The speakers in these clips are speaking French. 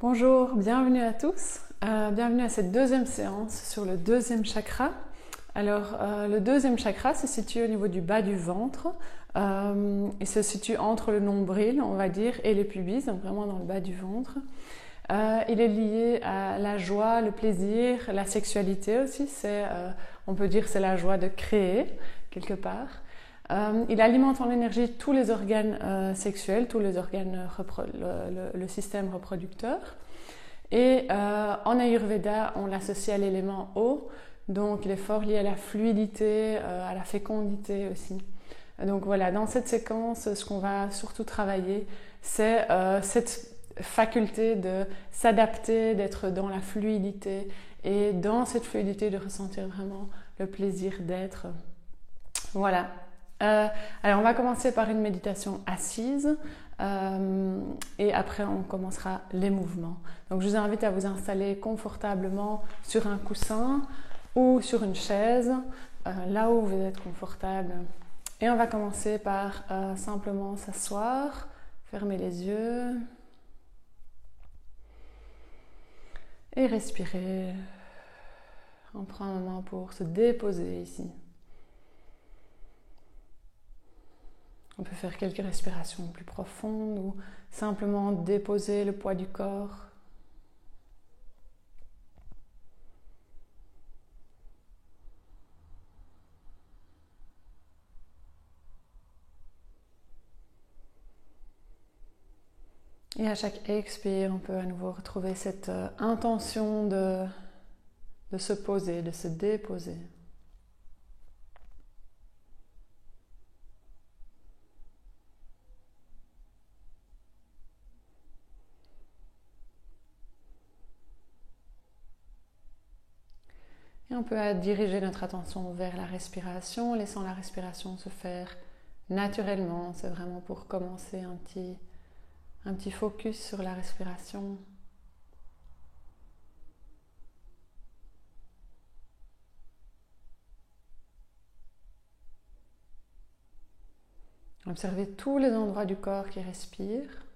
Bonjour, bienvenue à tous. Bienvenue à cette deuxième séance sur le deuxième chakra. Alors, le deuxième chakra se situe au niveau du bas du ventre. Il se situe entre le nombril, on va dire, et les pubis, donc vraiment dans le bas du ventre. Il est lié à la joie, le plaisir, la sexualité aussi. On peut dire c'est la joie de créer, quelque part. Il alimente en énergie tous les organes sexuels, tous les organes, le système reproducteur. Et en Ayurveda, on l'associe à l'élément eau, donc il est fort lié à la fluidité, à la fécondité aussi. Donc voilà, dans cette séquence, ce qu'on va surtout travailler, c'est cette faculté de s'adapter, d'être dans la fluidité et dans cette fluidité de ressentir vraiment le plaisir d'être. Voilà. Alors on va commencer par une méditation assise et après on commencera les mouvements. Donc je vous invite à vous installer confortablement sur un coussin ou sur une chaise, là où vous êtes confortable. Et on va commencer par simplement s'asseoir, fermer les yeux et respirer. On prend un moment pour se déposer ici. On peut faire quelques respirations plus profondes ou simplement déposer le poids du corps. Et à chaque expire, on peut à nouveau retrouver cette intention de se poser, de se déposer. Et on peut diriger notre attention vers la respiration, laissant la respiration se faire naturellement. C'est vraiment pour commencer un petit focus sur la respiration. Observez tous les endroits du corps qui respirent.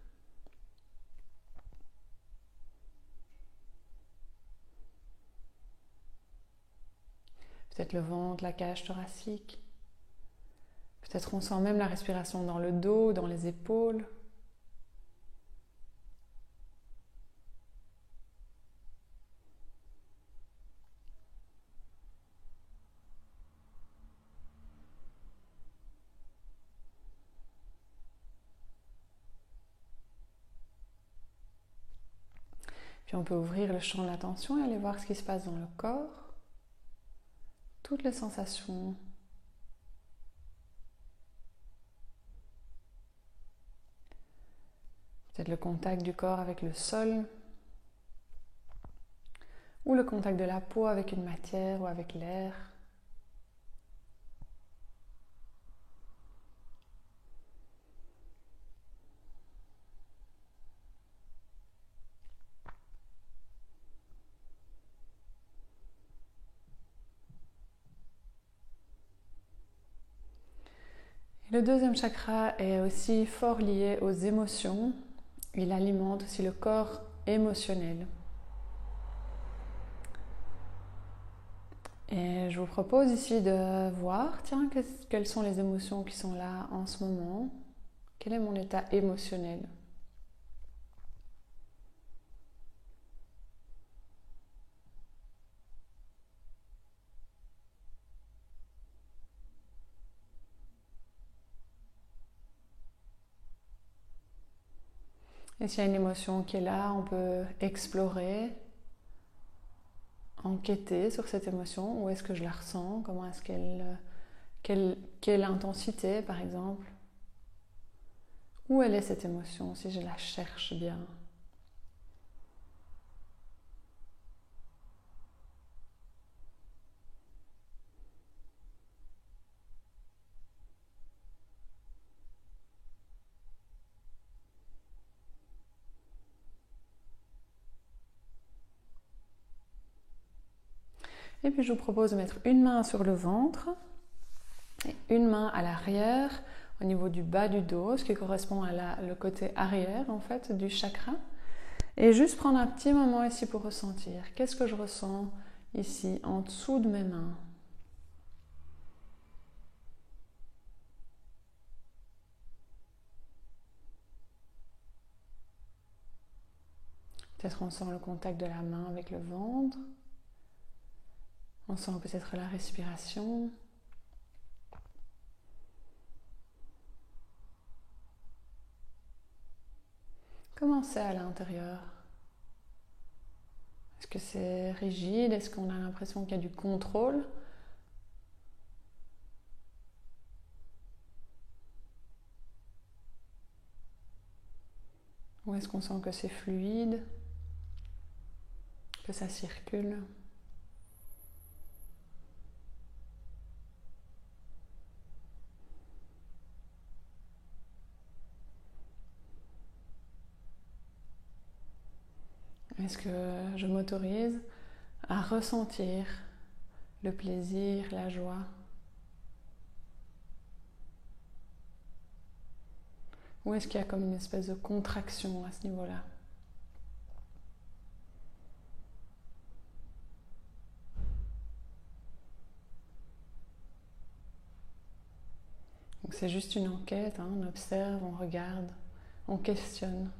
Peut-être le ventre, la cage thoracique. Peut-être on sent même la respiration dans le dos, dans les épaules. Puis on peut ouvrir le champ de l'attention et aller voir ce qui se passe dans le corps. Toutes les sensations. Peut-être le contact du corps avec le sol. Ou le contact de la peau avec une matière ou avec l'air. Le deuxième chakra est aussi fort lié aux émotions. Il alimente aussi le corps émotionnel. Et je vous propose ici de voir, tiens, quelles sont les émotions qui sont là en ce moment. Quel est mon état émotionnel ? Et s'il y a une émotion qui est là, on peut explorer, enquêter sur cette émotion. Où est-ce que je la ressens ? Comment est-ce quelle intensité, par exemple ? Où elle est cette émotion, si je la cherche bien ? Et puis je vous propose de mettre une main sur le ventre et une main à l'arrière, au niveau du bas du dos, ce qui correspond à le côté arrière en fait du chakra. Et juste prendre un petit moment ici pour ressentir. Qu'est-ce que je ressens ici, en dessous de mes mains? Peut-être on sent le contact de la main avec le ventre. On sent peut-être la respiration. Comment c'est à l'intérieur? Est-ce que c'est rigide? Est-ce qu'on a l'impression qu'il y a du contrôle? Ou est-ce qu'on sent que c'est fluide? Que ça circule? Est-ce que je m'autorise à ressentir le plaisir, la joie? Ou est-ce qu'il y a comme une espèce de contraction à ce niveau-là? Donc c'est juste une enquête, hein, on observe, on regarde, on questionne.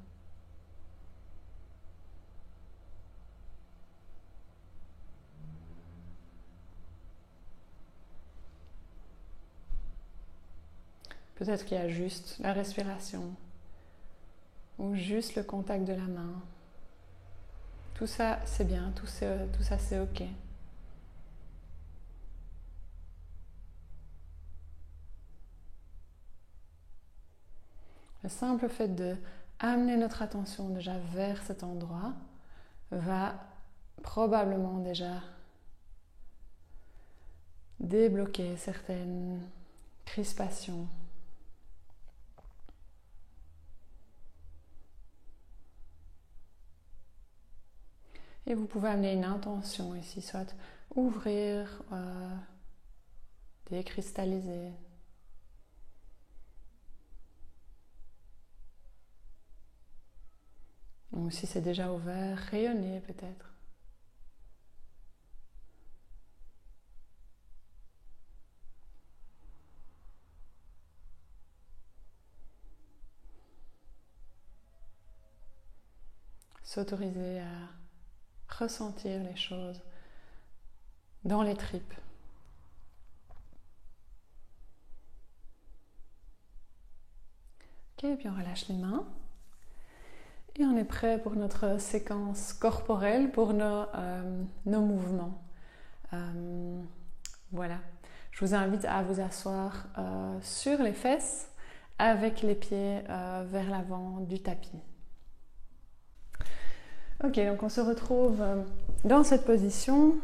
Peut-être qu'il y a juste la respiration ou juste le contact de la main. Tout ça, c'est bien, tout ça, c'est OK. Le simple fait de amener notre attention déjà vers cet endroit va probablement déjà débloquer certaines crispations. Et vous pouvez amener une intention ici, soit ouvrir, décristalliser. Ou si c'est déjà ouvert, rayonner peut-être. S'autoriser à ressentir les choses dans les tripes. Ok, puis on relâche les mains. Et on est prêt pour notre séquence corporelle, pour nos mouvements. Voilà. Je vous invite à vous asseoir sur les fesses avec les pieds vers l'avant du tapis. Ok, donc on se retrouve dans cette position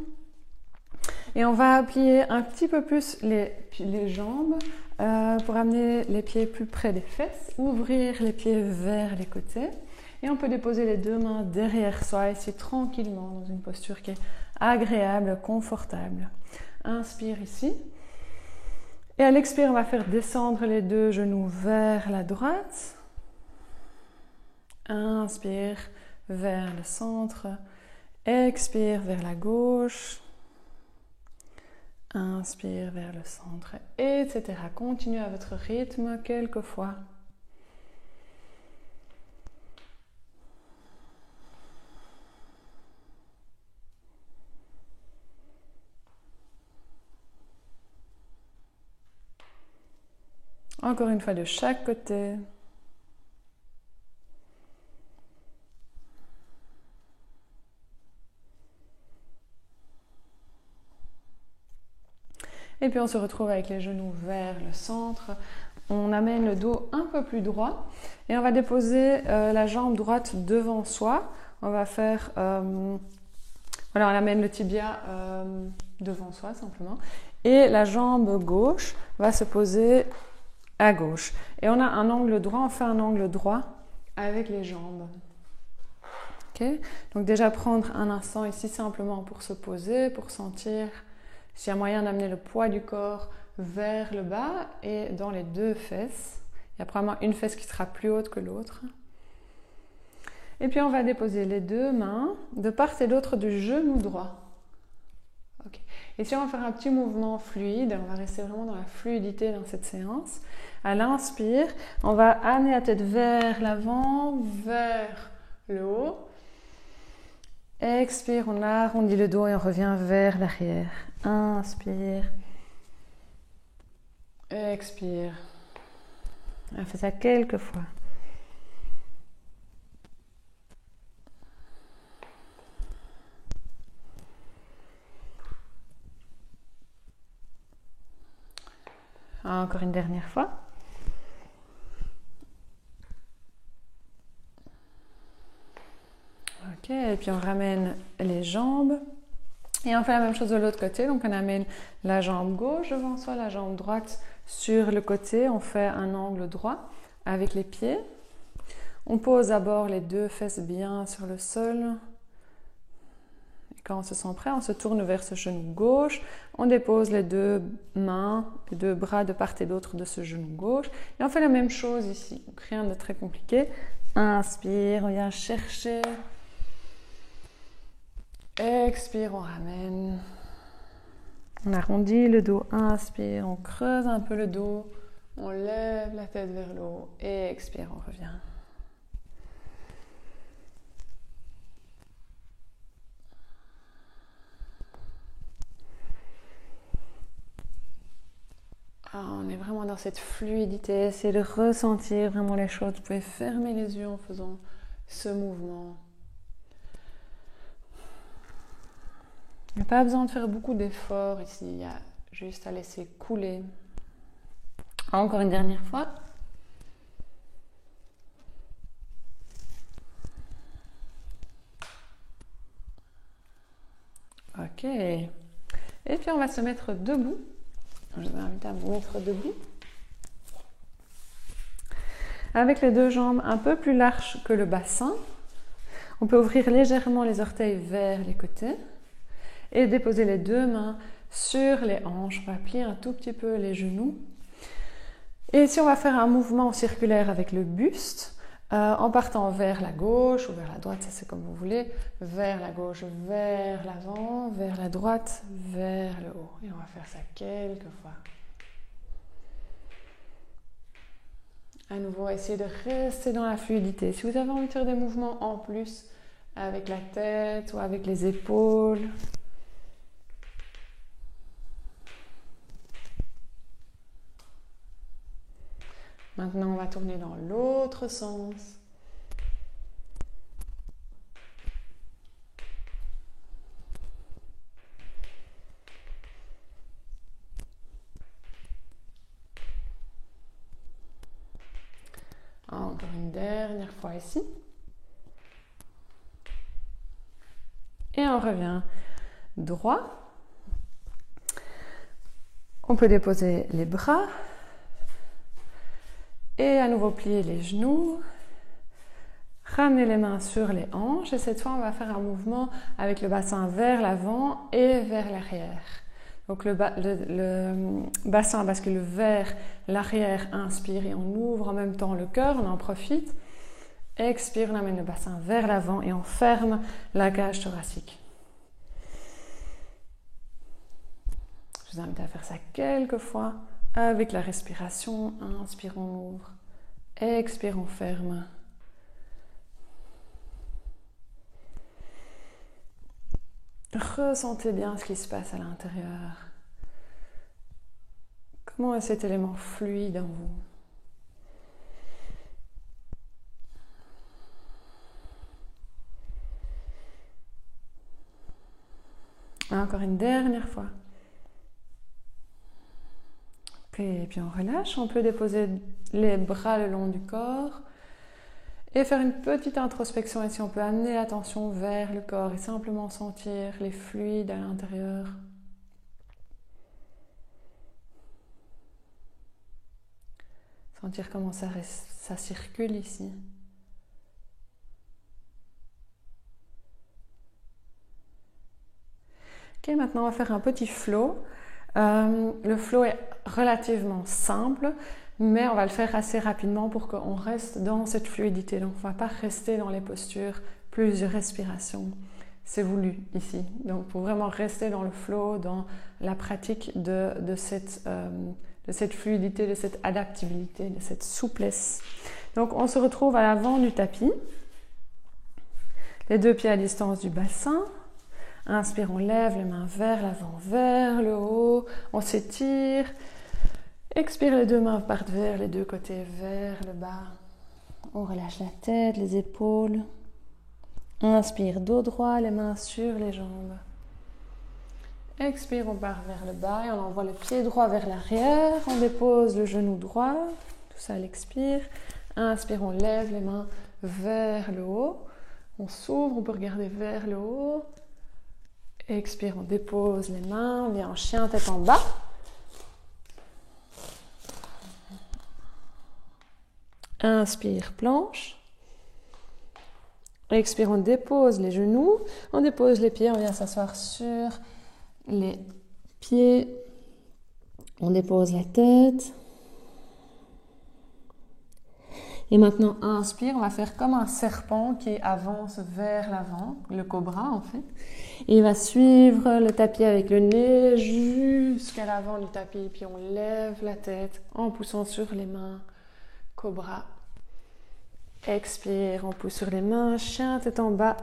et on va plier un petit peu plus les jambes pour amener les pieds plus près des fesses, ouvrir les pieds vers les côtés et on peut déposer les deux mains derrière soi ici tranquillement dans une posture qui est agréable, confortable. Inspire ici et à l'expire on va faire descendre les deux genoux vers la droite. Inspire vers le centre, expire vers la gauche, inspire vers le centre, etc. Continuez à votre rythme quelques fois. Encore une fois de chaque côté. Et puis on se retrouve avec les genoux vers le centre. On amène le dos un peu plus droit et on va déposer la jambe droite devant soi. On va faire, voilà, on amène le tibia devant soi simplement. Et la jambe gauche va se poser à gauche. Et on a un angle droit, on fait un angle droit avec les jambes. Okay. Donc déjà prendre un instant ici simplement pour se poser, pour sentir s'il y a moyen d'amener le poids du corps vers le bas et dans les deux fesses. Il y a probablement une fesse qui sera plus haute que l'autre. Et puis on va déposer les deux mains de part et d'autre du genou droit. Okay. Ici on va faire un petit mouvement fluide, on va rester vraiment dans la fluidité dans cette séance. À l'inspire, on va amener la tête vers l'avant, vers le haut. Expire, on arrondit le dos et on revient vers l'arrière. Inspire. Expire. On fait ça quelques fois. Encore une dernière fois. Ok, et puis on ramène les jambes. Et on fait la même chose de l'autre côté. Donc on amène la jambe gauche devant soi, la jambe droite sur le côté. On fait un angle droit avec les pieds. On pose d'abord les deux fesses bien sur le sol. Et quand on se sent prêt, on se tourne vers ce genou gauche. On dépose les deux mains, les deux bras de part et d'autre de ce genou gauche. Et on fait la même chose ici. Donc rien de très compliqué. Inspire, on vient chercher. Expire, on ramène. On arrondit le dos. Inspire, on creuse un peu le dos. On lève la tête vers le haut. Et expire, on revient. On est vraiment dans cette fluidité. Essayez de ressentir vraiment les choses. Vous pouvez fermer les yeux en faisant ce mouvement. Il n'y a pas besoin de faire beaucoup d'efforts ici. Il y a juste à laisser couler. Encore une dernière fois. Ok. Et puis on va se mettre debout. Je vous invite à vous mettre debout. Avec les deux jambes un peu plus larges que le bassin. On peut ouvrir légèrement les orteils vers les côtés. Et déposer les deux mains sur les hanches. On va plier un tout petit peu les genoux. Et ici, on va faire un mouvement circulaire avec le buste. En partant vers la gauche ou vers la droite, ça c'est comme vous voulez. Vers la gauche, vers l'avant, vers la droite, vers le haut. Et on va faire ça quelques fois. À nouveau, essayez de rester dans la fluidité. Si vous avez envie de faire des mouvements en plus avec la tête ou avec les épaules. Maintenant, on va tourner dans l'autre sens. Encore une dernière fois ici. Et on revient droit. On peut déposer les bras. Et à nouveau plier les genoux, ramener les mains sur les hanches et cette fois on va faire un mouvement avec le bassin vers l'avant et vers l'arrière. Donc le bassin bascule vers l'arrière, inspire et on ouvre en même temps le cœur, on en profite. Expire, on amène le bassin vers l'avant et on ferme la cage thoracique. Je vous invite à faire ça quelques fois. Avec la respiration, inspire, on ouvre, expire, on ferme. Ressentez bien ce qui se passe à l'intérieur. Comment est cet élément fluide en vous? Encore une dernière fois. Et puis on relâche, on peut déposer les bras le long du corps et faire une petite introspection ici. On peut amener l'attention vers le corps et simplement sentir les fluides à l'intérieur. Sentir comment ça circule ici. Ok, maintenant on va faire un petit flow. Le flow est relativement simple. mais on va le faire assez rapidement pour qu'on reste dans cette fluidité. Donc, on ne va pas rester dans les postures, plusieurs respirations. C'est voulu ici. Donc, pour vraiment rester dans le flow, dans la pratique de cette fluidité, de cette adaptabilité, de cette souplesse. Donc, on se retrouve à l'avant du tapis. Les 2 pieds à distance du bassin. Inspire, on lève les mains vers l'avant, vers le haut. On s'étire. Expire, les 2 mains partent vers les 2 côtés, vers le bas. On relâche la tête, les épaules. Inspire, dos droit, les mains sur les jambes. Expire, on part vers le bas et on envoie le pied droit vers l'arrière. On dépose le genou droit. Tout ça à l'expire. Inspire, on lève les mains vers le haut. On s'ouvre, on peut regarder vers le haut. Expire, on dépose les mains. On vient en chien, tête en bas. Inspire, planche. Expire, on dépose les genoux, on dépose les pieds, on vient s'asseoir sur les pieds, on dépose la tête. Et maintenant, inspire, on va faire comme un serpent qui avance vers l'avant, le cobra en fait. Et il va suivre le tapis avec le nez jusqu'à l'avant du tapis, puis on lève la tête en poussant sur les mains, cobra. Expire, on pousse sur les mains, chien, tête en bas.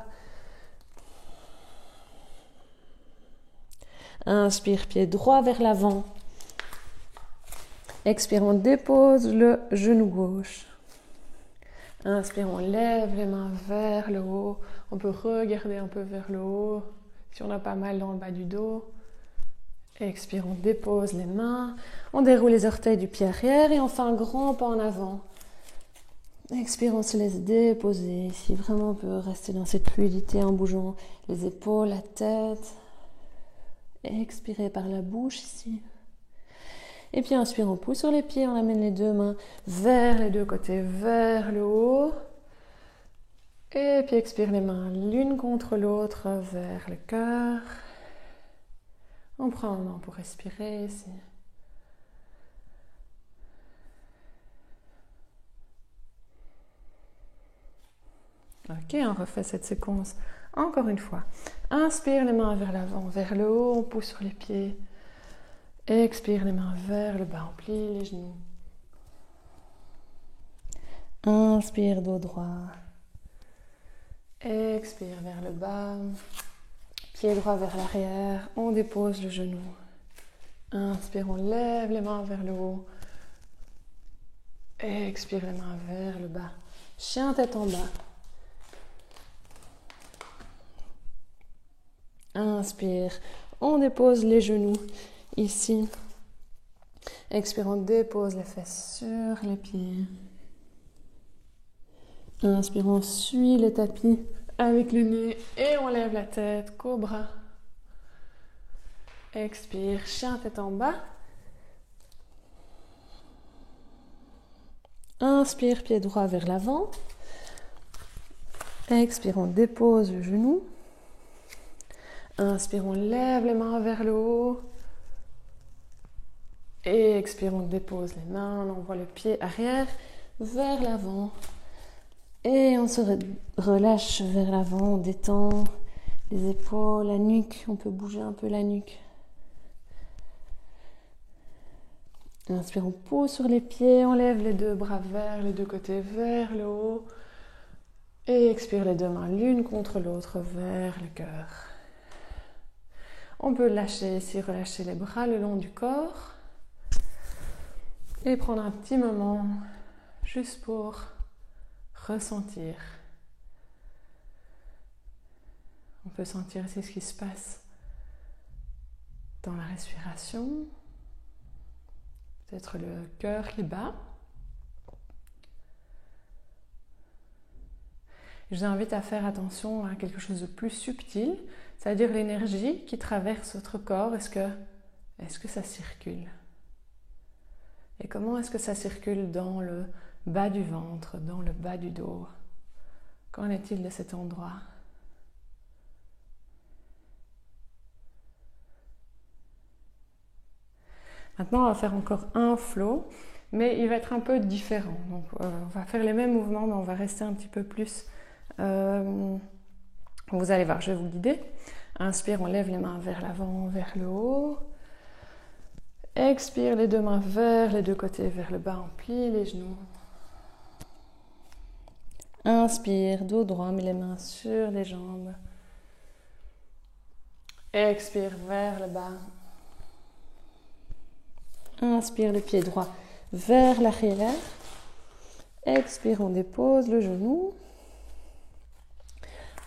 Inspire, pied droit vers l'avant. Expire, on dépose le genou gauche. Inspire, on lève les mains vers le haut. On peut regarder un peu vers le haut si on a pas mal dans le bas du dos. Expire, on dépose les mains. On déroule les orteils du pied arrière et on fait un grand pas en avant. Expire, on se laisse déposer. Ici, vraiment, on peut rester dans cette fluidité en bougeant les épaules, la tête. Expirez par la bouche ici. Et puis, inspire, on pousse sur les pieds. On amène les 2 mains vers les 2 côtés, vers le haut. Et puis, expire les mains l'une contre l'autre vers le cœur. On prend un moment pour respirer ici. Ok, on refait cette séquence encore une fois. Inspire les mains vers l'avant, vers le haut, on pousse sur les pieds. Expire les mains vers le bas, on plie les genoux. Inspire, dos droit. Expire vers le bas. Pied droit vers l'arrière, on dépose le genou. Inspire, on lève les mains vers le haut. Expire les mains vers le bas. Chien, tête en bas. Inspire, on dépose les genoux ici. Expire, on dépose les fesses sur les pieds. Inspire, on suit les tapis avec le nez et on lève la tête, cobra. Expire, chien, tête en bas. Inspire, pied droit vers l'avant. Expire, on dépose le genou. Inspire, on lève les mains vers le haut. Et expire, on dépose les mains, on envoie le pied arrière vers l'avant. Et on se relâche vers l'avant, on détend les épaules, la nuque. On peut bouger un peu la nuque. Inspire, on pousse sur les pieds, on lève les 2 bras vers les 2 côtés, vers le haut. Et expire les 2 mains l'une contre l'autre vers le cœur. On peut lâcher ici, relâcher les bras le long du corps. Et prendre un petit moment juste pour ressentir. On peut sentir ici ce qui se passe dans la respiration. Peut-être le cœur qui bat. Je vous invite à faire attention à quelque chose de plus subtil, c'est-à-dire l'énergie qui traverse votre corps. Est-ce que ça circule? Et comment est-ce que ça circule dans le bas du ventre, dans le bas du dos? Qu'en est-il de cet endroit? Maintenant, on va faire encore un flow. mais il va être un peu différent. Donc on va faire les mêmes mouvements, mais on va rester un petit peu plus... vous allez voir, je vais vous guider. Inspire, on lève les mains vers l'avant, vers le haut. Expire, les deux mains vers les deux côtés, vers le bas, on plie les genoux. Inspire, dos droit, mets les mains sur les jambes. Expire vers le bas. Inspire, le pied droit vers l'arrière. Expire, on dépose le genou.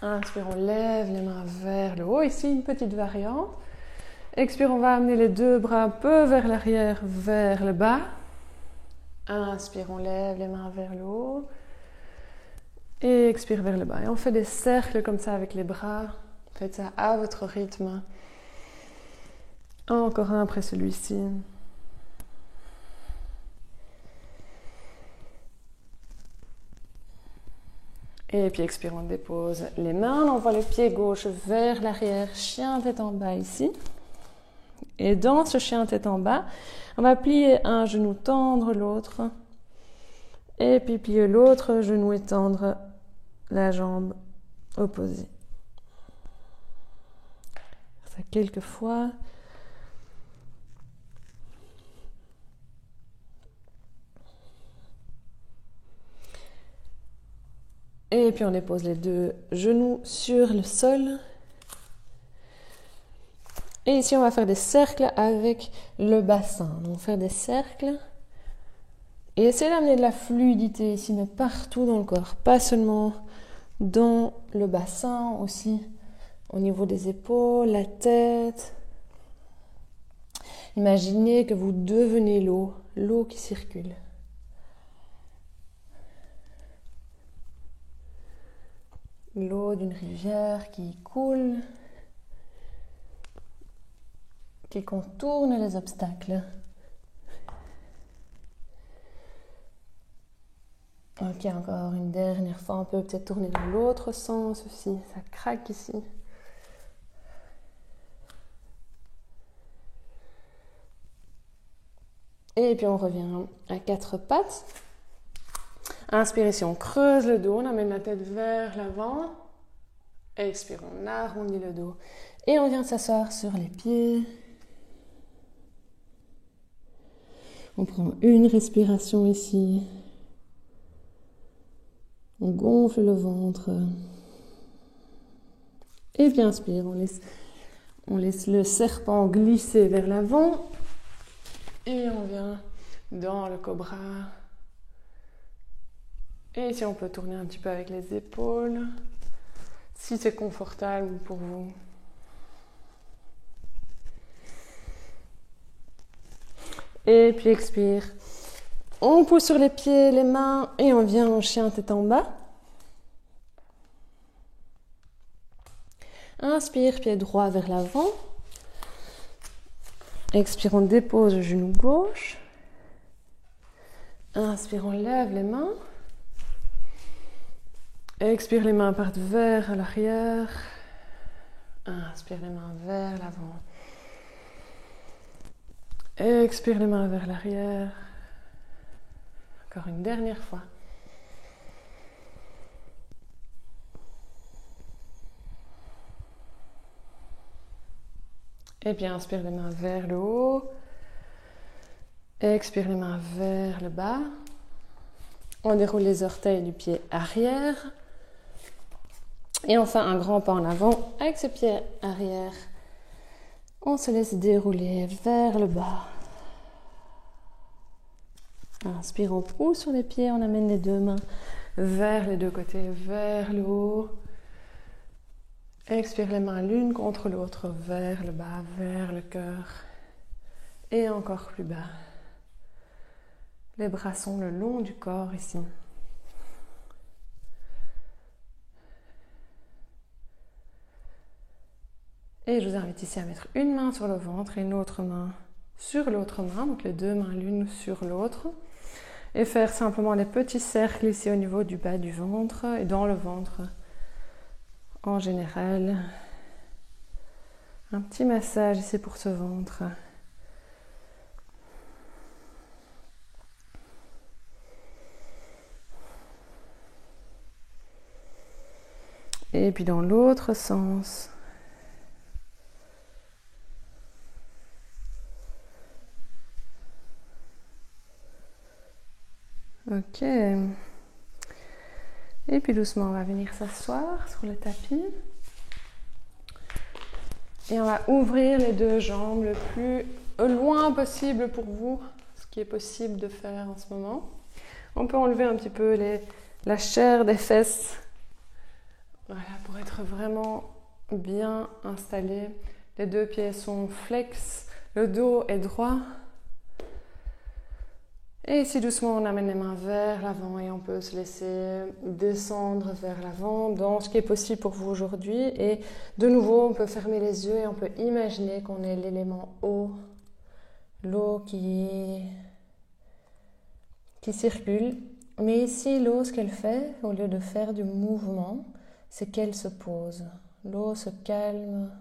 Inspire, on lève les mains vers le haut. Ici, une petite variante. Expire, on va amener les deux bras un peu vers l'arrière, vers le bas. Inspire, on lève les mains vers le haut. Et expire vers le bas. Et on fait des cercles comme ça avec les bras. Faites ça à votre rythme. Encore un après celui-ci. Et puis expire, on dépose les mains. On envoie le pied gauche vers l'arrière. Chien tête en bas ici. Et dans ce chien tête en bas, on va plier un genou, tendre l'autre. Et puis plier l'autre genou et tendre la jambe opposée. Ça quelques fois. Et puis on dépose les deux genoux sur le sol. Et ici on va faire des cercles avec le bassin. On va faire des cercles. Et essayez d'amener de la fluidité ici, mais partout dans le corps. Pas seulement dans le bassin, aussi au niveau des épaules, la tête. Imaginez que vous devenez l'eau, l'eau qui circule. L'eau d'une rivière qui coule, qui contourne les obstacles. Ok, encore une dernière fois, on peut peut-être tourner dans l'autre sens aussi, ça craque ici. Et puis on revient à quatre pattes. Inspire ici, on creuse le dos, on amène la tête vers l'avant. Expire, on arrondit le dos. Et on vient s'asseoir sur les pieds. On prend une respiration ici. On gonfle le ventre. Et puis inspire, on laisse le serpent glisser vers l'avant. Et on vient dans le cobra. Et si on peut tourner un petit peu avec les épaules, si c'est confortable pour vous. Et puis expire. On pousse sur les pieds, les mains et on vient en chien tête en bas. Inspire, pied droit vers l'avant. Expire, on dépose le genou gauche. Inspire, on lève les mains. Expire, les mains partent vers l'arrière. Inspire, les mains vers l'avant. Expire, les mains vers l'arrière. Encore une dernière fois. Et puis inspire les mains vers le haut. Expire les mains vers le bas. On déroule les orteils du pied arrière. Et enfin un grand pas en avant avec ce pied arrière. On se laisse dérouler vers le bas. Inspire, on pousse sur les pieds, on amène les deux mains vers les deux côtés, vers le haut. Expire les mains l'une contre l'autre, vers le bas, vers le cœur. Et encore plus bas. Les bras sont le long du corps ici. Et je vous invite ici à mettre une main sur le ventre et une autre main sur l'autre main, donc les deux mains l'une sur l'autre. Et faire simplement des petits cercles ici au niveau du bas du ventre et dans le ventre en général. Un petit massage ici pour ce ventre. Et puis dans l'autre sens. Ok. Et puis doucement, on va venir s'asseoir sur le tapis. Et on va ouvrir les deux jambes le plus loin possible pour vous, ce qui est possible de faire en ce moment. On peut enlever un petit peu la chair des fesses. Voilà, pour être vraiment bien installé. Les deux pieds sont flex, le dos est droit. Et ici, doucement, on amène les mains vers l'avant et on peut se laisser descendre vers l'avant dans ce qui est possible pour vous aujourd'hui. Et de nouveau, on peut fermer les yeux et on peut imaginer qu'on est l'élément eau, l'eau qui circule. Mais ici, l'eau, ce qu'elle fait, au lieu de faire du mouvement, c'est qu'elle se pose. L'eau se calme.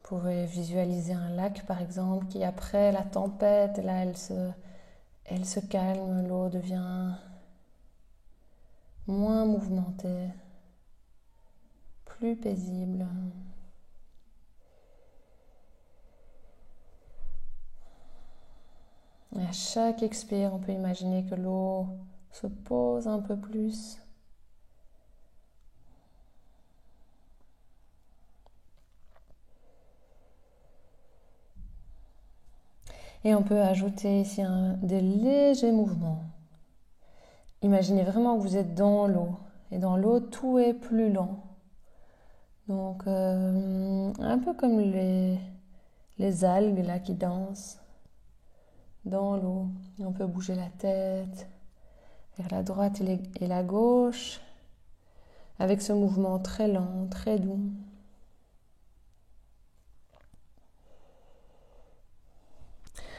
Vous pouvez visualiser un lac par exemple qui après la tempête, là elle se calme, l'eau devient moins mouvementée, plus paisible. Et à chaque expire, on peut imaginer que l'eau se pose un peu plus. Et on peut ajouter ici des légers mouvements. Imaginez vraiment que vous êtes dans l'eau. Et dans l'eau, tout est plus lent. Donc, un peu comme les algues là qui dansent dans l'eau. On peut bouger la tête vers la droite et la gauche avec ce mouvement très lent, très doux.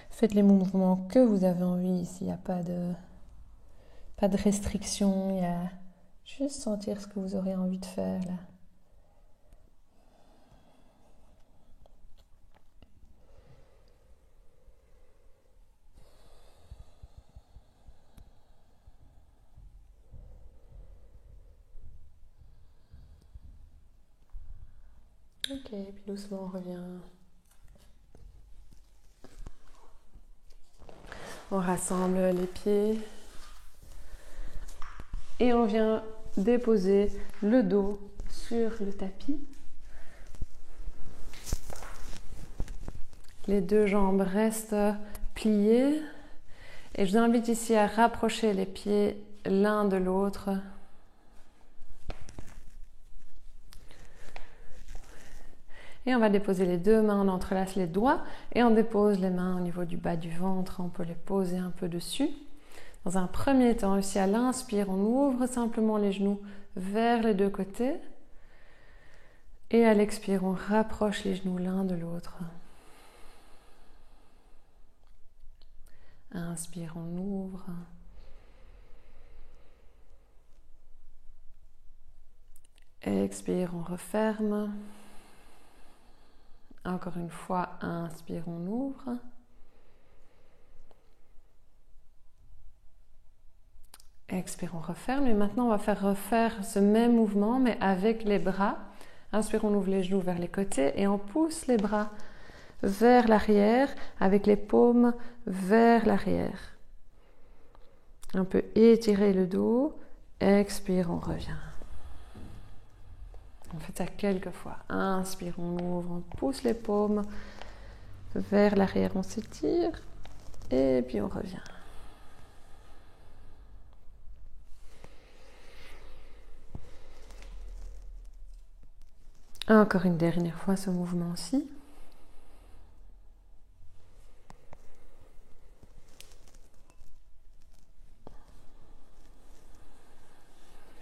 Faites les mouvements que vous avez envie ici, il n'y a pas de restriction, il y a juste sentir ce que vous aurez envie de faire là. Ok, puis doucement on revient. On rassemble les pieds et on vient déposer le dos sur le tapis. Les deux jambes restent pliées et je vous invite ici à rapprocher les pieds l'un de l'autre. Et on va déposer les deux mains, on entrelace les doigts et on dépose les mains au niveau du bas du ventre. On peut les poser un peu dessus. Dans un premier temps, ici à l'inspire, on ouvre simplement les genoux vers les deux côtés. Et à l'expire, on rapproche les genoux l'un de l'autre. Inspire, on ouvre. Expire, on referme. Encore une fois, inspire, on ouvre. Expire, on referme. Et maintenant, on va faire refaire ce même mouvement, mais avec les bras. Inspire, on ouvre les genoux vers les côtés et on pousse les bras vers l'arrière avec les paumes vers l'arrière. On peut étirer le dos. Expire, on revient. On fait ça quelques fois. Inspire, on ouvre, on pousse les paumes vers l'arrière, on s'étire et puis on revient. Encore une dernière fois ce mouvement-ci.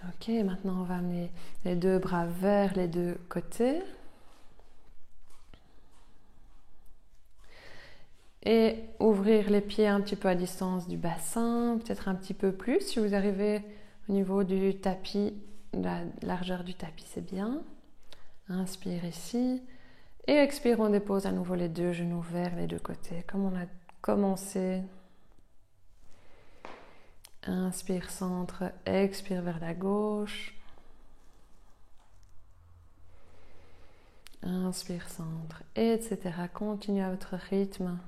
Ok, maintenant on va amener les deux bras vers les deux côtés. Et ouvrir les pieds un petit peu à distance du bassin, peut-être un petit peu plus. Si vous arrivez au niveau du tapis, la largeur du tapis, c'est bien. Inspire ici. Et expire, on dépose à nouveau les deux genoux vers les deux côtés, comme on a commencé. Inspire, centre, expire vers la gauche. Inspire, centre, etc. Continuez à votre rythme.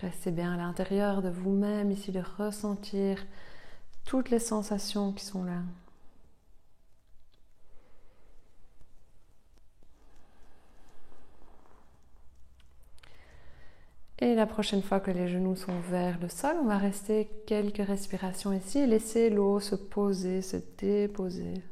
Restez bien à l'intérieur de vous-même, ici de ressentir toutes les sensations qui sont là. Et la prochaine fois que les genoux sont vers le sol, on va rester quelques respirations ici et laisser l'eau se poser, se déposer.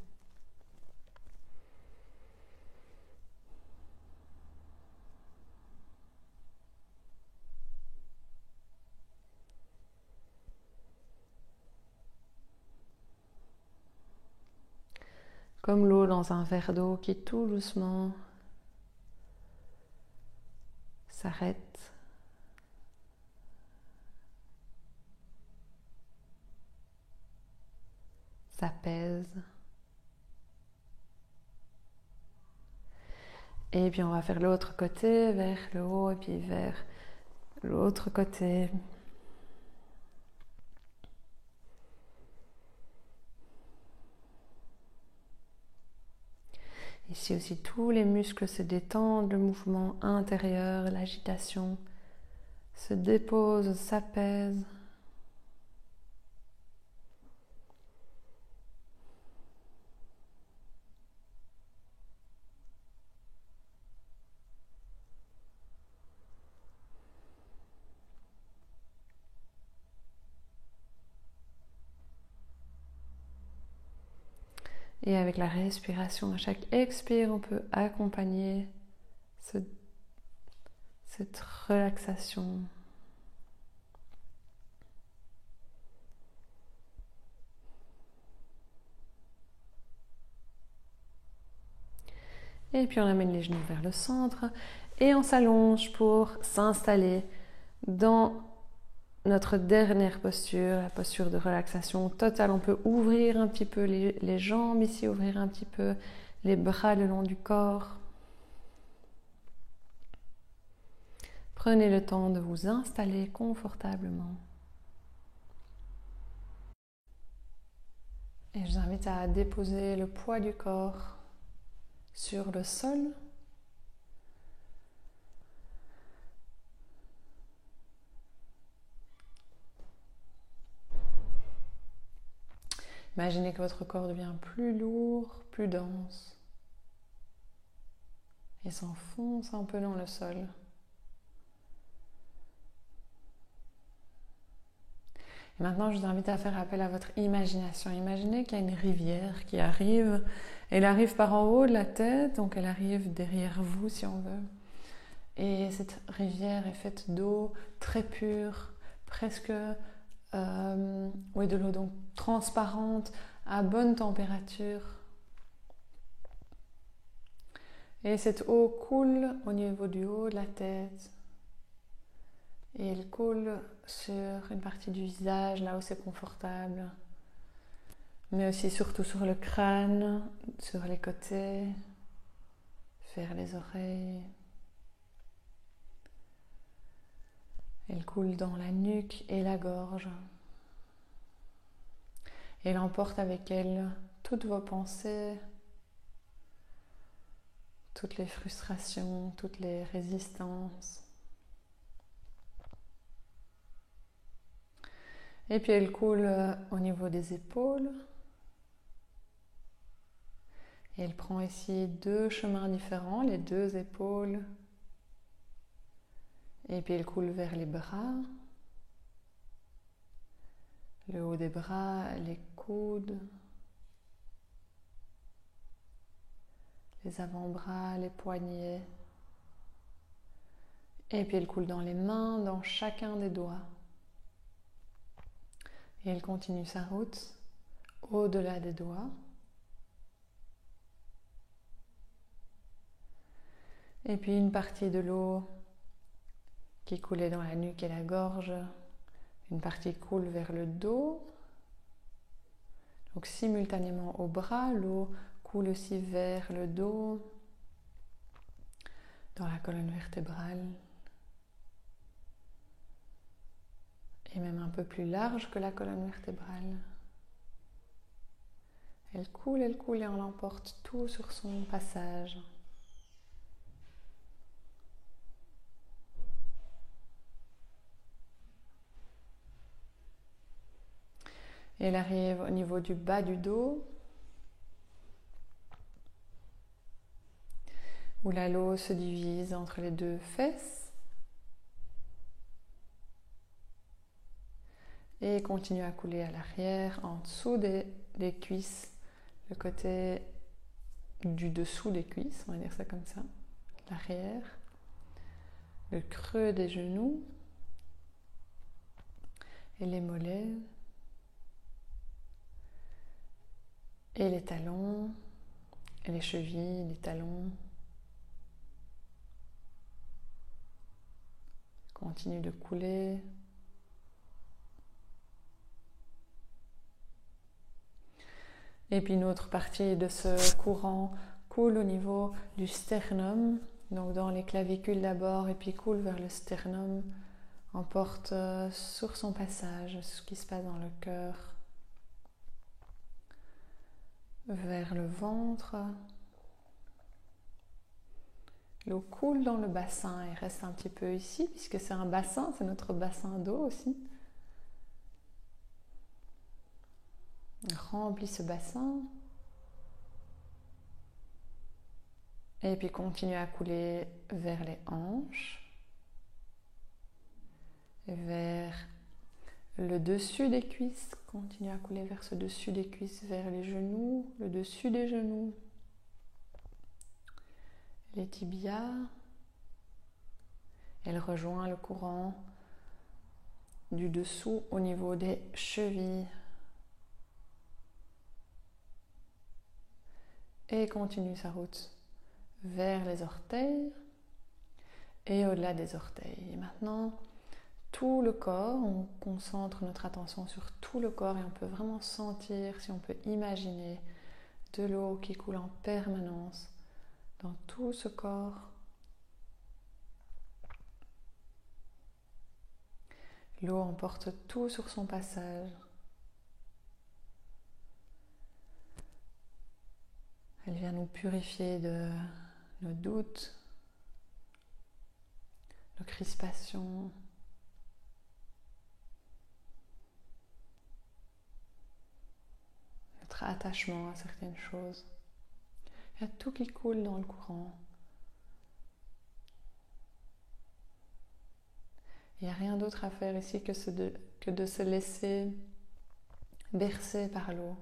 Comme l'eau dans un verre d'eau qui tout doucement s'arrête. S'apaise. Et puis on va faire l'autre côté, vers le haut et puis vers l'autre côté. Ici aussi, tous les muscles se détendent, le mouvement intérieur, l'agitation se dépose, s'apaise. Et avec la respiration, à chaque expire, on peut accompagner cette relaxation. Et puis on amène les genoux vers le centre et on s'allonge pour s'installer dans notre dernière posture, la posture de relaxation totale. On peut ouvrir un petit peu les jambes ici, ouvrir un petit peu les bras le long du corps. Prenez le temps de vous installer confortablement. Et je vous invite à déposer le poids du corps sur le sol. Imaginez que votre corps devient plus lourd, plus dense et s'enfonce un peu dans le sol. Et maintenant, je vous invite à faire appel à votre imagination. Imaginez qu'il y a une rivière qui arrive. Elle arrive par en haut de la tête, donc elle arrive derrière vous si on veut. Et cette rivière est faite d'eau très pure, presque de l'eau donc transparente, à bonne température. Et cette eau coule au niveau du haut de la tête. Et elle coule sur une partie du visage, là où c'est confortable. Mais aussi surtout sur le crâne, sur les côtés, vers les oreilles. Elle coule dans la nuque et la gorge. Et elle emporte avec elle toutes vos pensées, toutes les frustrations, toutes les résistances. Et puis elle coule au niveau des épaules. Et elle prend ici deux chemins différents, les deux épaules. Et puis elle coule vers les bras, le haut des bras, les coudes, les avant-bras, les poignets. Et puis elle coule dans les mains, dans chacun des doigts. Et elle continue sa route au-delà des doigts. Et puis une partie de l'eau qui coulait dans la nuque et la gorge, une partie coule vers le dos. Donc simultanément au bras, l'eau coule aussi vers le dos, dans la colonne vertébrale. et même un peu plus large que la colonne vertébrale. Elle coule et on l'emporte tout sur son passage. Et elle arrive au niveau du bas du dos, où l'halo se divise entre les deux fesses. Et continue à couler à l'arrière, en dessous des cuisses, le côté du dessous des cuisses, on va dire ça comme ça, l'arrière, le creux des genoux et les mollets et les talons et les chevilles, les talons. Continue de couler. Et puis une autre partie de ce courant coule au niveau du sternum, donc dans les clavicules d'abord, et puis coule vers le sternum, emporte sur son passage ce qui se passe dans le cœur, vers le ventre. L'eau coule dans le bassin et reste un petit peu ici, puisque c'est un bassin, c'est notre bassin d'eau aussi. Remplis ce bassin. Et puis continue à couler vers les hanches, vers le dessus des cuisses. Continue à couler vers ce dessus des cuisses, vers les genoux, le dessus des genoux, les tibias. Elle rejoint le courant du dessous au niveau des chevilles. Et continue sa route vers les orteils et au-delà des orteils. Et maintenant, tout le corps, on concentre notre attention sur tout le corps et on peut vraiment sentir, si on peut imaginer, de l'eau qui coule en permanence dans tout ce corps. L'eau emporte tout sur son passage. Elle vient nous purifier de nos doutes, nos crispations, notre attachement à certaines choses. Il y a tout qui coule dans le courant. Il n'y a rien d'autre à faire ici que de se laisser bercer par l'eau.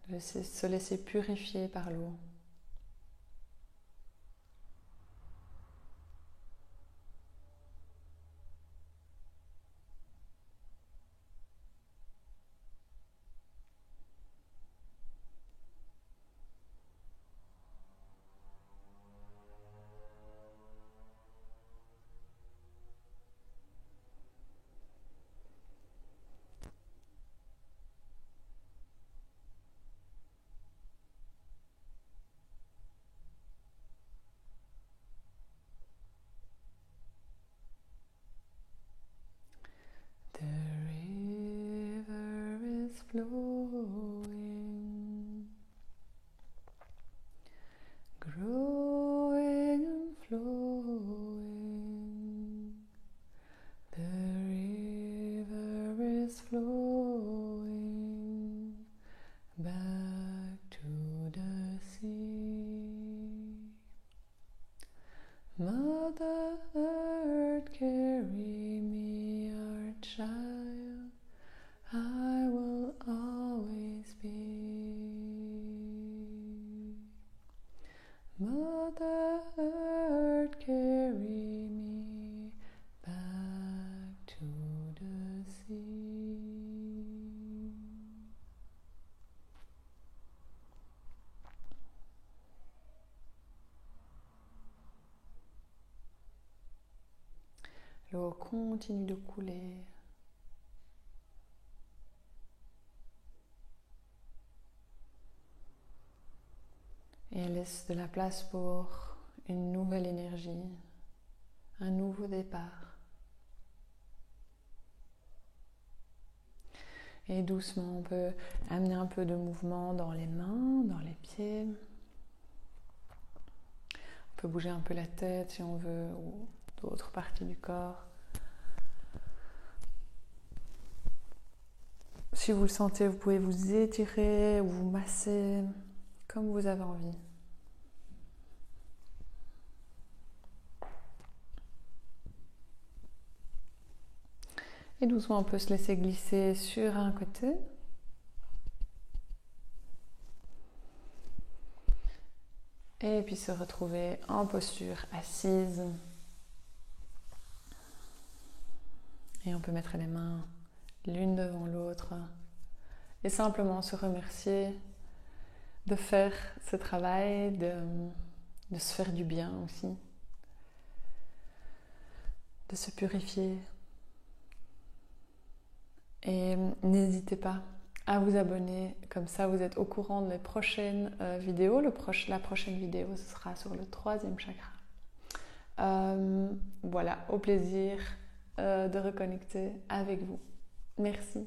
De se laisser purifier par l'eau. The river is flowing, growing and flowing. The river is flowing back to the sea. Mother Earth, carry me, our child, I will always be. Mother Earth, carry me back to the sea. L'eau continue de couler. Et elle laisse de la place pour une nouvelle énergie, un nouveau départ. Et doucement, on peut amener un peu de mouvement dans les mains, dans les pieds. On peut bouger un peu la tête si on veut, ou d'autres parties du corps. Si vous le sentez, vous pouvez vous étirer ou vous masser comme vous avez envie. Et doucement, on peut se laisser glisser sur un côté. Et puis se retrouver en posture assise. Et on peut mettre les mains l'une devant l'autre. Et simplement se remercier de faire ce travail, de se faire du bien aussi. De se purifier. Et n'hésitez pas à vous abonner, comme ça vous êtes au courant des prochaines vidéos. La prochaine vidéo, ce sera sur le 3e chakra. Voilà, au plaisir de reconnecter avec vous. Merci.